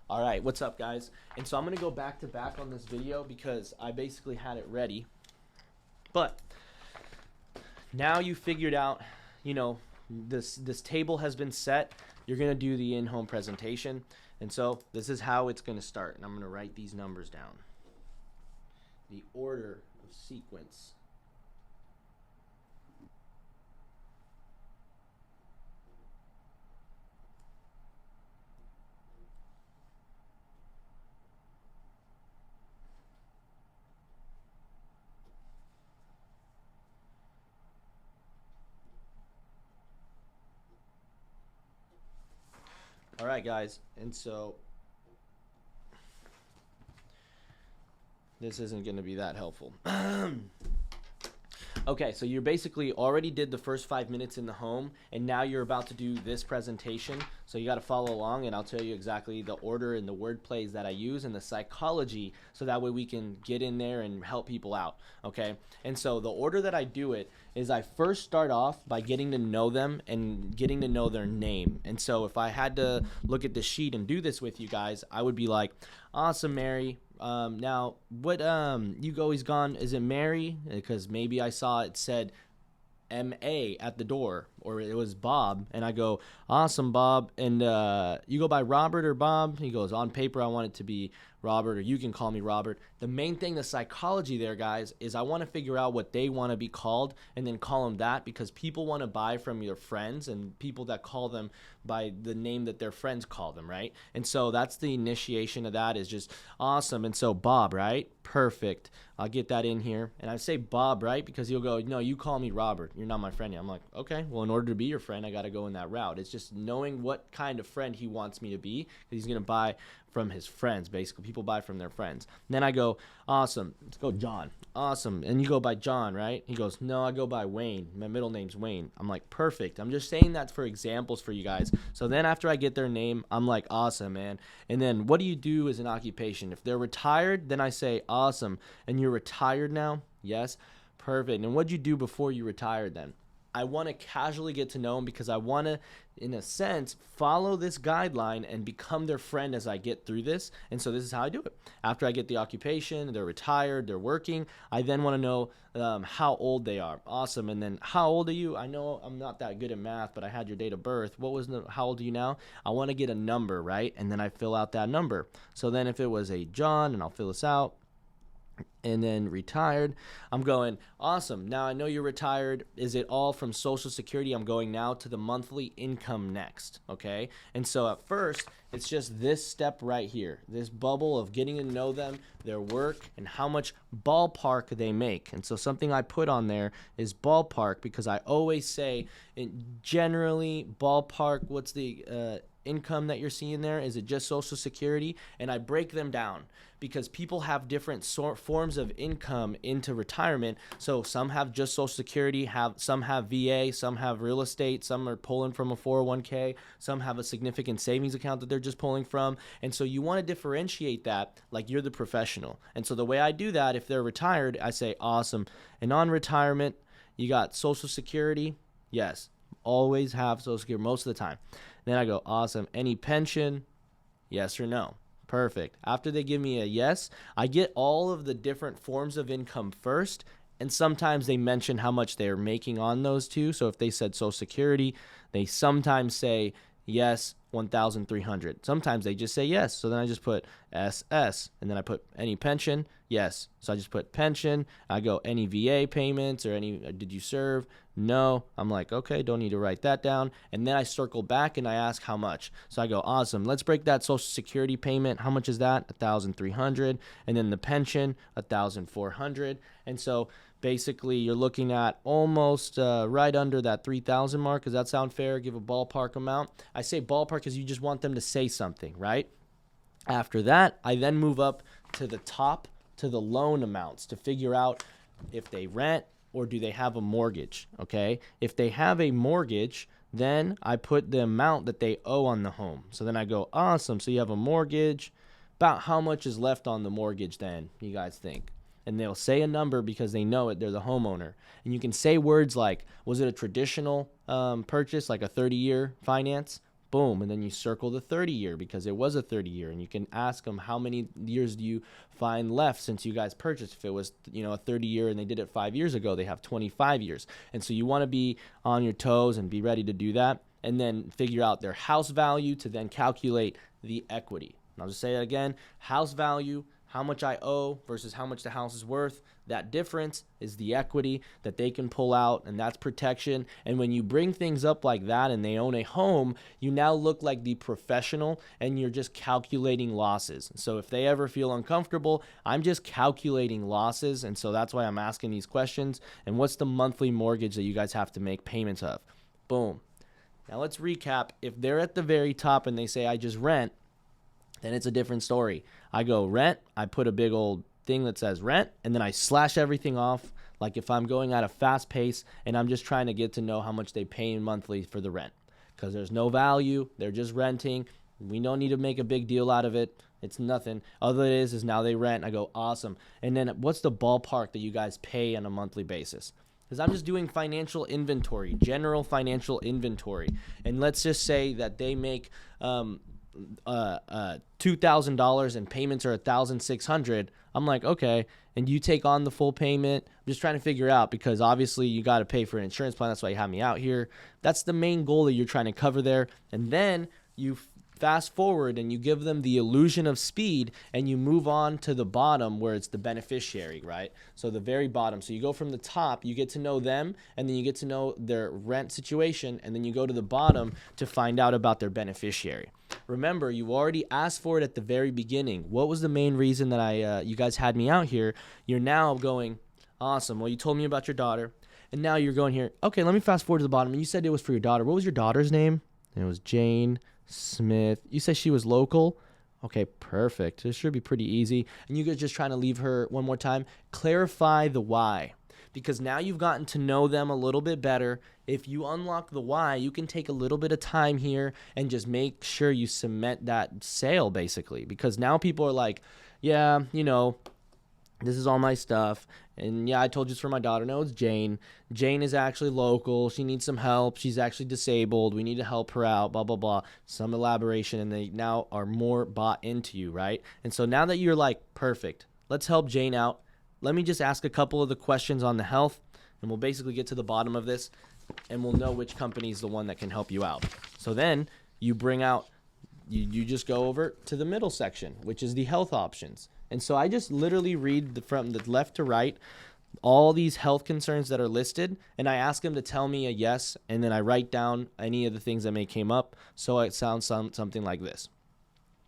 All right, what's up, guys? And so I'm going to go back to back on this video because I basically had it ready. But now you figured out, this table has been set. You're going to do the in-home presentation. And so this is how it's going to start. And I'm going to write these numbers down. The order of sequence. All right, guys, and so this isn't going to be that helpful. Okay, so you basically already did the first 5 minutes in the home, and now you're about to do this presentation. So you got to follow along, and I'll tell you exactly the order and the word plays that I use and the psychology, so that way we can get in there and help people out, okay? And so the order that I do it is I first start off by getting to know them and getting to know their name. And so if I had to look at the sheet and do this with you guys, I would be like, awesome, Mary. Now, what you always gone? Is it Mary? Because maybe I saw it said M.A. at the door, or it was Bob, and I go, awesome, Bob. And you go by Robert or Bob? He goes, on paper, I want it to be Robert, or you can call me Robert. The main thing, the psychology there, guys, is I want to figure out what they want to be called and then call them that, because people want to buy from your friends and people that call them by the name that their friends call them, right? And so that's the initiation of that, is just awesome. And so Bob, right? Perfect. I'll get that in here. And I say Bob, right? Because he'll go, no, you call me Robert. You're not my friend yet. I'm like, okay, well, in order to be your friend, I got to go in that route. It's just knowing what kind of friend he wants me to be. He's going to buy from his friends, basically. People buy from their friends. And then I go, awesome. Let's go John. Awesome. And you go by John, right? He goes, no, I go by Wayne. My middle name's Wayne. I'm like, perfect. I'm just saying that for examples for you guys. So then after I get their name, I'm like, awesome, man. And then what do you do as an occupation? If they're retired, then I say, awesome. And you're retired now? Yes. Perfect. And what'd you do before you retired then? I want to casually get to know them, because I want to, in a sense, follow this guideline and become their friend as I get through this. And so this is how I do it. After I get the occupation, they're retired, they're working, I then want to know how old they are. Awesome. And then, how old are you? I know I'm not that good at math, but I had your date of birth. How old are you now? I want to get a number, right? And then I fill out that number. So then if it was a John, and I'll fill this out, and then retired, I'm going, awesome. Now I know you're retired. Is it all from Social Security? I'm going now to the monthly income next, okay? And so at first, it's just this step right here, this bubble of getting to know them, their work, and how much ballpark they make. And so something I put on there is ballpark, because I always say, generally, ballpark, what's the income that you're seeing there? Is it just Social Security? And I break them down, because people have different forms of income into retirement. So some have just Social Security, some have VA, some have real estate, some are pulling from a 401k, some have a significant savings account that they're just pulling from. And so you want to differentiate that like you're the professional. And so the way I do that, if they're retired, I say, awesome. And on retirement, you got Social Security? Yes. Always have Social Security most of the time. Then I go, awesome. Any pension? Yes or no? Perfect. After they give me a yes, I get all of the different forms of income first, and sometimes they mention how much they're making on those two. So if they said Social Security, they sometimes say yes, 1,300. Sometimes they just say yes. So then I just put SS, and then I put any pension? Yes. So I just put pension. I go, any VA payments, or any, did you serve? No. I'm like, okay, don't need to write that down. And then I circle back and I ask how much. So I go, awesome. Let's break that Social Security payment. How much is that? 1,300. And then the pension, 1,400. And so basically you're looking at almost right under that 3,000 mark. Does that sound fair? Give a ballpark amount. I say ballpark because you just want them to say something, right? After that, I then move up to the top, to the loan amounts, to figure out if they rent or do they have a mortgage, okay? If they have a mortgage, then I put the amount that they owe on the home. So then I go, awesome, so you have a mortgage. About how much is left on the mortgage then, you guys think? And they'll say a number because they know it. They're the homeowner. And you can say words like, was it a traditional purchase, like a 30-year finance? Boom. And then you circle the 30 year because it was a 30 year. And you can ask them, how many years do you find left since you guys purchased? If it was, a 30 year and they did it 5 years ago, they have 25 years. And so you want to be on your toes and be ready to do that. And then figure out their house value to then calculate the equity. And I'll just say it again, house value, how much I owe versus how much the house is worth. That difference is the equity that they can pull out, and that's protection. And when you bring things up like that and they own a home, you now look like the professional and you're just calculating losses. So if they ever feel uncomfortable, I'm just calculating losses. And so that's why I'm asking these questions. And what's the monthly mortgage that you guys have to make payments of? Boom. Now let's recap. If they're at the very top and they say, I just rent, then it's a different story. I go rent, I put a big old thing that says rent, and then I slash everything off. Like if I'm going at a fast pace and I'm just trying to get to know how much they pay monthly for the rent, because there's no value, they're just renting. We don't need to make a big deal out of it. It's nothing. All it is now they rent. I go, awesome. And then what's the ballpark that you guys pay on a monthly basis? Because I'm just doing financial inventory, general financial inventory. And let's just say that they make $2,000 and payments are $1,600. I'm like, okay, and you take on the full payment. I'm just trying to figure out, because obviously you got to pay for an insurance plan. That's why you have me out here. That's the main goal that you're trying to cover there. And then you fast forward and you give them the illusion of speed and you move on to the bottom where it's the beneficiary, right? So the very bottom. So you go from the top, you get to know them, and then you get to know their rent situation, and then you go to the bottom to find out about their beneficiary. Remember, you already asked for it at the very beginning. What was the main reason that you guys had me out here? You're now going, awesome. Well, you told me about your daughter, and now you're going here. Okay, let me fast forward to the bottom. And you said it was for your daughter. What was your daughter's name? And it was Jane Smith. You said she was local? Okay, perfect. This should be pretty easy. And you guys just trying to leave her one more time. Clarify the why. Because now you've gotten to know them a little bit better. If you unlock the why, you can take a little bit of time here and just make sure you cement that sale, basically. Because now people are like, yeah, this is all my stuff. And yeah, I told you it's for my daughter. No, it's Jane. Jane is actually local. She needs some help. She's actually disabled. We need to help her out, blah, blah, blah. Some elaboration, and they now are more bought into you, right? And so now that you're like, perfect, let's help Jane out. Let me just ask a couple of the questions on the health, and we'll basically get to the bottom of this, and we'll know which company is the one that can help you out. So then you bring out, you just go over to the middle section, which is the health options. And so I just literally read from the left to right all these health concerns that are listed, and I ask them to tell me a yes, and then I write down any of the things that may came up. So it sounds something like this.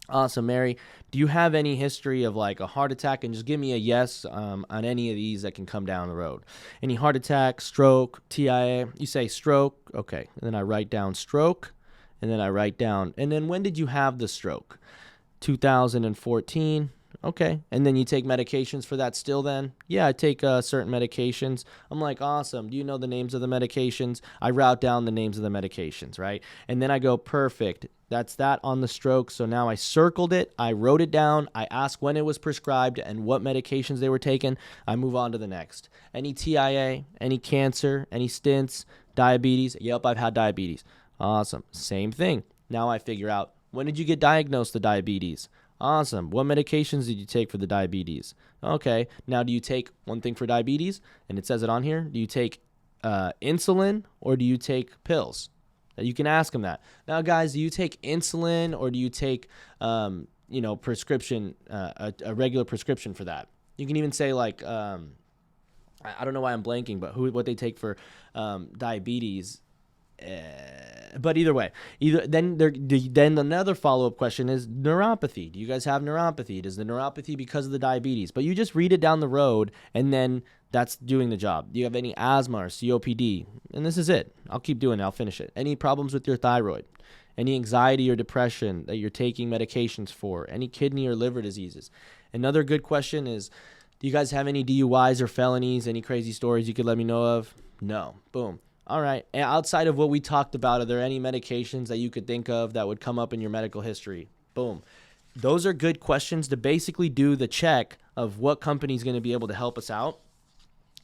Awesome, Mary. Do you have any history of like a heart attack? And just give me a yes on any of these that can come down the road. Any heart attack, stroke, TIA? You say stroke. Okay. And then I write down stroke. And then I write down. And then when did you have the stroke? 2014. Okay. And then you take medications for that still then? Yeah, I take certain medications. I'm like, awesome. Do you know the names of the medications? I route down the names of the medications, right? And then I go, perfect. That's that on the stroke. So now I circled it. I wrote it down. I asked when it was prescribed and what medications they were taking. I move on to the next. Any TIA, any cancer, any stints, diabetes? Yep, I've had diabetes. Awesome. Same thing. Now I figure out, when did you get diagnosed with diabetes? Awesome. What medications did you take for the diabetes? Okay. Now, do you take one thing for diabetes? And it says it on here. Do you take insulin or do you take pills? You can ask them that. Now, guys, do you take insulin or do you take, prescription, a regular prescription for that? You can even say like, I don't know why I'm blanking, but what they take for diabetes. But either way, then another follow-up question is neuropathy. Do you guys have neuropathy? Does the neuropathy because of the diabetes? But you just read it down the road, and then that's doing the job. Do you have any asthma or COPD? And this is it. I'll keep doing it. I'll finish it. Any problems with your thyroid? Any anxiety or depression that you're taking medications for? Any kidney or liver diseases? Another good question is, do you guys have any DUIs or felonies? Any crazy stories you could let me know of? No. Boom. All right. And outside of what we talked about, are there any medications that you could think of that would come up in your medical history? Boom. Those are good questions to basically do the check of what company is going to be able to help us out.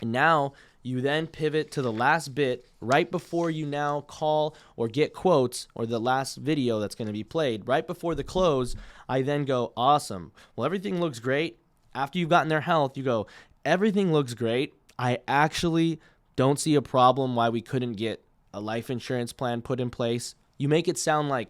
And now You then pivot to the last bit right before you now call or get quotes, or the last video that's going to be played. Right before the close, I then go, awesome. Well, everything looks great. After you've gotten their health, you go, everything looks great. I actually don't see a problem why we couldn't get a life insurance plan put in place. You make it sound like,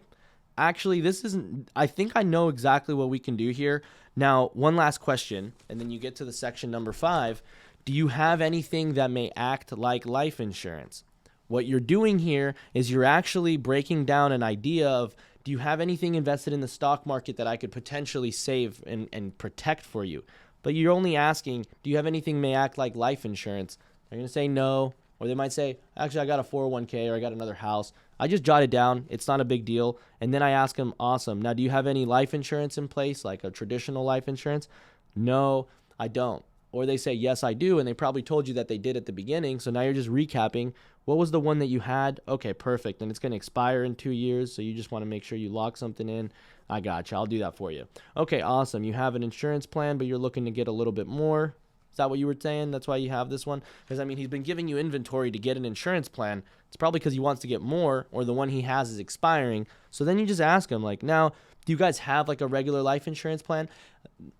actually, this isn't, I think I know exactly what we can do here. Now, one last question, and then you get to the section number 5. Do you have anything that may act like life insurance? What you're doing here is you're actually breaking down an idea of, do you have anything invested in the stock market that I could potentially save and protect for you? But you're only asking, do you have anything may act like life insurance? They're going to say no, or they might say, actually, I got a 401k or I got another house. I just jot it down. It's not a big deal. And then I ask them, awesome. Now, do you have any life insurance in place, like a traditional life insurance? No, I don't. Or they say, yes, I do, and they probably told you that they did at the beginning, so now you're just recapping. What was the one that you had? Okay, perfect, and it's going to expire in 2 years, so you just want to make sure you lock something in. I got you. I'll do that for you. Okay, awesome. You have an insurance plan, but you're looking to get a little bit more. Is that what you were saying? That's why you have this one? Because, I mean, he's been giving you inventory to get an insurance plan. It's probably because he wants to get more, or the one he has is expiring. So then you just ask him, like, now, do you guys have, like, a regular life insurance plan?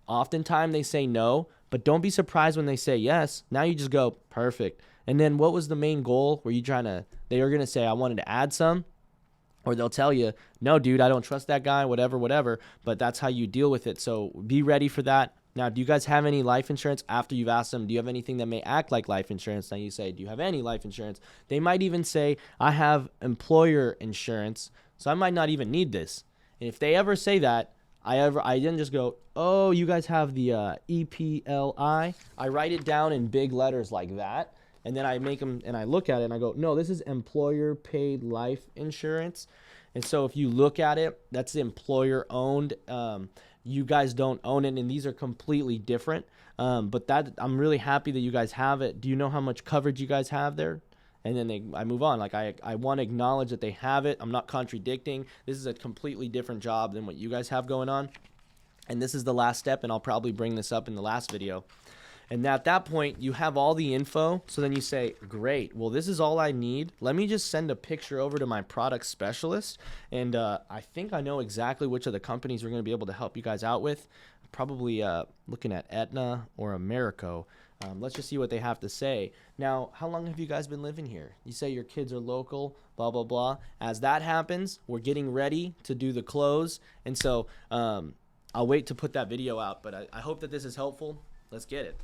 Oftentimes they say no, but don't be surprised when they say yes. Now you just go, perfect. And then what was the main goal? Were you trying to, they are going to say, I wanted to add some, or they'll tell you, no, dude, I don't trust that guy, whatever, but that's how you deal with it. So be ready for that. Now, do you guys have any life insurance? After you've asked them, do you have anything that may act like life insurance? Now you say, do you have any life insurance? They might even say, I have employer insurance, so I might not even need this. And if they ever say that, I then just go, oh, you guys have the EPLI. I write it down in big letters like that, and then I make them, and I look at it, and I go, no, this is employer paid life insurance. And so if you look at it, that's employer owned. You guys don't own it, and these are completely different. But that, I'm really happy that you guys have it. Do you know how much coverage you guys have there? And then I move on. Like, I want to acknowledge that they have it. I'm not contradicting. This is a completely different job than what you guys have going on. And this is the last step, and I'll probably bring this up in the last video. And at that point, you have all the info. So then you say, great, well, this is all I need. Let me just send a picture over to my product specialist. And I think I know exactly which of the companies we're going to be able to help you guys out with. Probably looking at Aetna or Americo. Let's just see what they have to say. Now, how long have you guys been living here? You say your kids are local, blah, blah, blah. As that happens, we're getting ready to do the close. And so I'll wait to put that video out. But I hope that this is helpful. Let's get it.